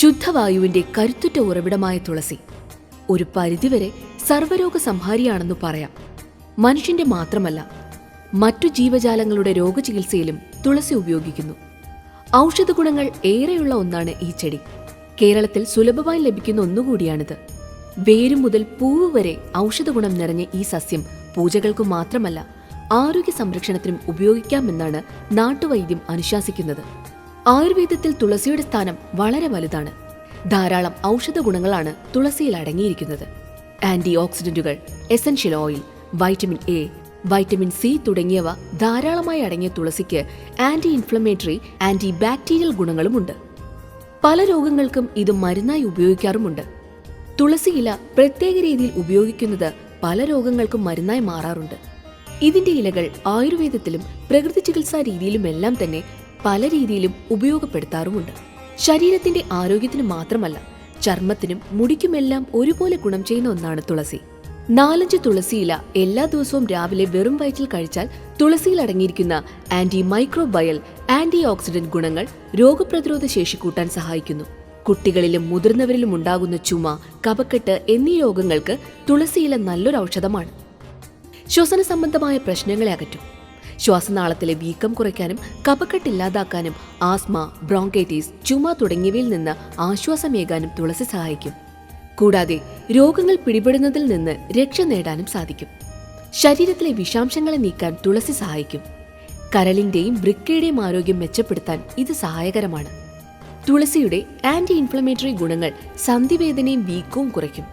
ശുദ്ധവായുവിന്റെ കരുത്തുറ്റ ഉറവിടമായ തുളസി ഒരു പരിധിവരെ സർവ്വരോഗ സംഹാരിയാണെന്നു പറയാം. മനുഷ്യന്റെ മാത്രമല്ല, മറ്റു ജീവജാലങ്ങളുടെ രോഗചികിത്സയിലും തുളസി ഉപയോഗിക്കുന്നു. ഔഷധ ഗുണങ്ങൾ ഏറെയുള്ള ഒന്നാണ് ഈ ചെടി. കേരളത്തിൽ സുലഭമായി ലഭിക്കുന്ന ഒന്നുകൂടിയാണിത്. വേരു മുതൽ പൂവ് വരെ ഔഷധ ഗുണം നിറഞ്ഞ ഈ സസ്യം പൂജകൾക്കു മാത്രമല്ല, ആരോഗ്യ സംരക്ഷണത്തിനും ഉപയോഗിക്കാമെന്നാണ് നാട്ടുവൈദ്യം അനുശാസിക്കുന്നത്. ആയുർവേദത്തിൽ തുളസിയുടെ സ്ഥാനം വളരെ വലുതാണ്. ധാരാളം ഔഷധ ഗുണങ്ങളാണ് തുളസിയിൽ അടങ്ങിയിരിക്കുന്നത്. ആന്റി ഓക്സിഡന്റുകൾ, essential oil, vitamin A, vitamin C തുടങ്ങിയവ ധാരാളമായി അടങ്ങിയ തുളസിക്ക് ആന്റി ഇൻഫ്ലമേറ്ററി, ആന്റി ബാക്ടീരിയൽ ഗുണങ്ങളുമുണ്ട്. പല രോഗങ്ങൾക്കും ഇത് മരുന്നായി ഉപയോഗിക്കാറുമുണ്ട്. തുളസി ഇല പ്രത്യേക രീതിയിൽ ഉപയോഗിക്കുന്നത് പല രോഗങ്ങൾക്കും മരുന്നായി മാറാറുണ്ട്. ഇതിന്റെ ഇലകൾ ആയുർവേദത്തിലും പ്രകൃതി ചികിത്സാ രീതിയിലുമെല്ലാം തന്നെ പല രീതിയിലും ഉപയോഗപ്പെടുത്താറുമുണ്ട്. ശരീരത്തിന്റെ ആരോഗ്യത്തിന് മാത്രമല്ല, ചർമ്മത്തിനും മുടിക്കുമെല്ലാം ഒരുപോലെ ഗുണം ചെയ്യുന്ന ഒന്നാണ് തുളസി. 4-5 തുളസിയില എല്ലാ ദിവസവും രാവിലെ വെറും വയറ്റിൽ കഴിച്ചാൽ തുളസിയിൽ അടങ്ങിയിരിക്കുന്ന ആന്റി മൈക്രോബയൽ, ആന്റി ഓക്സിഡന്റ് ഗുണങ്ങൾ രോഗപ്രതിരോധ ശേഷി കൂട്ടാൻ സഹായിക്കുന്നു. കുട്ടികളിലും മുതിർന്നവരിലും ഉണ്ടാകുന്ന ചുമ, കഫക്കെട്ട് എന്നീ രോഗങ്ങൾക്ക് തുളസിയില നല്ലൊരു ഔഷധമാണ്. ശ്വസന സംബന്ധമായ പ്രശ്നങ്ങളെ അകറ്റും. ശ്വാസനാളത്തിലെ വീക്കം കുറയ്ക്കാനും കഫക്കെട്ടില്ലാതാക്കാനും ആസ്മ, ബ്രോങ്കൈറ്റിസ്, ചുമ തുടങ്ങിയവയിൽ നിന്ന് ആശ്വാസമേകാനും തുളസി സഹായിക്കും. കൂടാതെ രോഗങ്ങൾ പിടിപെടുന്നതിൽ നിന്ന് രക്ഷ നേടാനും സാധിക്കും. ശരീരത്തിലെ വിഷാംശങ്ങളെ നീക്കാൻ തുളസി സഹായിക്കും. കരളിന്റെയും വൃക്കയുടെയും ആരോഗ്യം മെച്ചപ്പെടുത്താൻ ഇത് സഹായകരമാണ്. തുളസിയുടെ ആന്റി ഇൻഫ്ലമേറ്ററി ഗുണങ്ങൾ സന്ധിവേദനയും വീക്കവും കുറയ്ക്കും.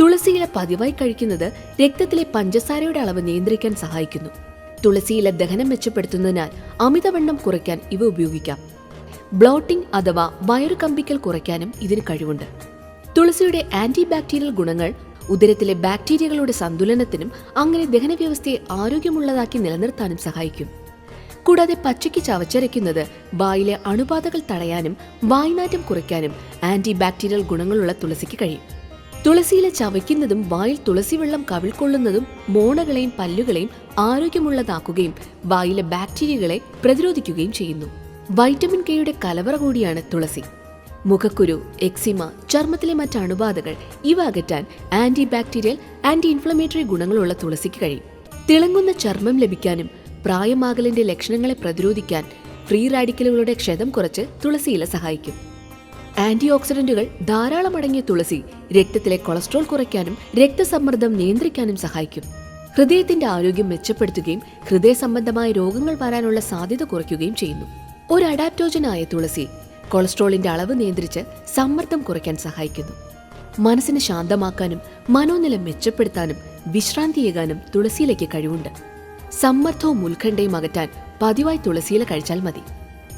തുളസിയില പതിവായി കഴിക്കുന്നത് രക്തത്തിലെ പഞ്ചസാരയുടെ അളവ് നിയന്ത്രിക്കാൻ സഹായിക്കുന്നു. തുളസിയില ദഹനം മെച്ചപ്പെടുത്തുന്നതിനാൽ അമിതവണ്ണം കുറയ്ക്കാൻ ഇവ ഉപയോഗിക്കാം. ബ്ലോട്ടിംഗ് അഥവാ വയറു കമ്പിക്കൽ കുറയ്ക്കാനും ഇതിന് കഴിവുണ്ട്. തുളസിയുടെ ആന്റി ബാക്ടീരിയൽ ഗുണങ്ങൾ ഉദരത്തിലെ ബാക്ടീരിയകളുടെ സന്തുലനത്തിനും അങ്ങനെ ദഹനവ്യവസ്ഥയെ ആരോഗ്യമുള്ളതാക്കി നിലനിർത്താനും സഹായിക്കും. കൂടാതെ പച്ചയ്ക്ക് ചവച്ചരയ്ക്കുന്നത് വായിലെ അണുബാധകൾ തടയാനും വായ്നാറ്റം കുറയ്ക്കാനും ആന്റി ബാക്ടീരിയൽ ഗുണങ്ങളുള്ള തുളസിക്ക് കഴിയും. തുളസിയില ചവയ്ക്കുന്നതും വായിൽ തുളസി വെള്ളം കവിൾക്കൊള്ളുന്നതും മോണകളെയും പല്ലുകളെയും ആരോഗ്യമുള്ളതാക്കുകയും വായിലെ ബാക്ടീരിയകളെ പ്രതിരോധിക്കുകയും ചെയ്യുന്നു. വൈറ്റമിൻ കെയുടെ കലവറ കൂടിയാണ് തുളസി. മുഖക്കുരു, എക്സിമ, ചർമ്മത്തിലെ മറ്റ് അണുബാധകൾ ഇവ അകറ്റാൻ ആന്റി ബാക്ടീരിയൽ, ആന്റി ഇൻഫ്ലമേറ്ററി ഗുണങ്ങളുള്ള തുളസിക്ക് കഴിയും. തിളങ്ങുന്ന ചർമ്മം ലഭിക്കാനും പ്രായമാകലിന്റെ ലക്ഷണങ്ങളെ പ്രതിരോധിക്കാൻ ഫ്രീ റാഡിക്കലുകളുടെ ക്ഷതം കുറച്ച് തുളസിയില സഹായിക്കും. ആന്റി ഓക്സിഡന്റുകൾ ധാരാളം അടങ്ങിയ തുളസി രക്തത്തിലെ കൊളസ്ട്രോൾ കുറയ്ക്കാനും രക്തസമ്മർദ്ദം നിയന്ത്രിക്കാനും സഹായിക്കും. ഹൃദയത്തിന്റെ ആരോഗ്യം മെച്ചപ്പെടുത്തുകയും ഹൃദയ സംബന്ധമായ രോഗങ്ങൾ വരാനുള്ള സാധ്യത കുറയ്ക്കുകയും ചെയ്യുന്നു. ഒരു അഡാപ്റ്റോജനായ തുളസി കൊളസ്ട്രോളിന്റെ അളവ് നിയന്ത്രിച്ച് സമ്മർദ്ദം കുറയ്ക്കാൻ സഹായിക്കുന്നു. മനസ്സിനെ ശാന്തമാക്കാനും മനോനില മെച്ചപ്പെടുത്താനും വിശ്രാന്തിയേകാനും തുളസിയിലേക്ക് കഴിവുണ്ട്. സമ്മർദ്ദവും ഉത്കണ്ഠയും അകറ്റാൻ പതിവായി തുളസിയില കഴിച്ചാൽ മതി.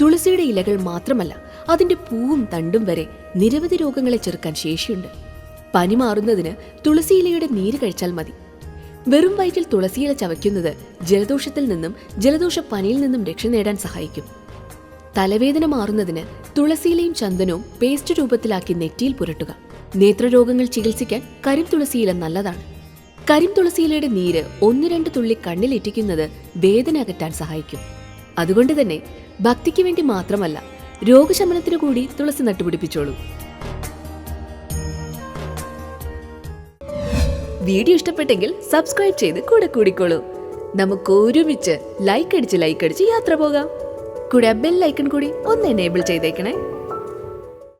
തുളസിയുടെ ഇലകൾ മാത്രമല്ല, അതിന്റെ പൂവും തണ്ടും വരെ നിരവധി രോഗങ്ങളെ ചെറുക്കാൻ ശേഷിയുണ്ട്. പനി മാറുന്നതിന് തുളസിയിലയുടെ നീര് കഴിച്ചാൽ മതി. വെറും വയറ്റിൽ തുളസിയില ചവയ്ക്കുന്നത് ജലദോഷത്തിൽ നിന്നും ജലദോഷപ്പനിയിൽ നിന്നും രക്ഷ നേടാൻ സഹായിക്കും. തലവേദന മാറുന്നതിന് തുളസിയിലയും ചന്ദനവും പേസ്റ്റ് രൂപത്തിലാക്കി നെറ്റിയിൽ പുരട്ടുക. നേത്രരോഗങ്ങൾ ചികിത്സിക്കാൻ കരിംതുളസിയില നല്ലതാണ്. കരിംതുളസിയിലയുടെ നീര് 1-2 തുള്ളി കണ്ണിലിറ്റിക്കുന്നത് വേദന അകറ്റാൻ സഹായിക്കും. അതുകൊണ്ട് തന്നെ ഭക്തിക്ക് വേണ്ടി മാത്രമല്ല, രോഗശമനത്തിനു കൂടി തുളസി നട്ടുപിടിപ്പിച്ചോളൂ. വീഡിയോ ഇഷ്ടപ്പെട്ടെങ്കിൽ സബ്സ്ക്രൈബ് ചെയ്ത് കൂടെ കൂടിക്കോളൂ. നമുക്ക് ഒരുമിച്ച് ലൈക്ക് അടിച്ച് യാത്ര പോകാം. കൂടെ ബെൽ ഐക്കൺ കൂടി ഒന്ന് എനേബിൾ ചെയ്തേക്കണേ.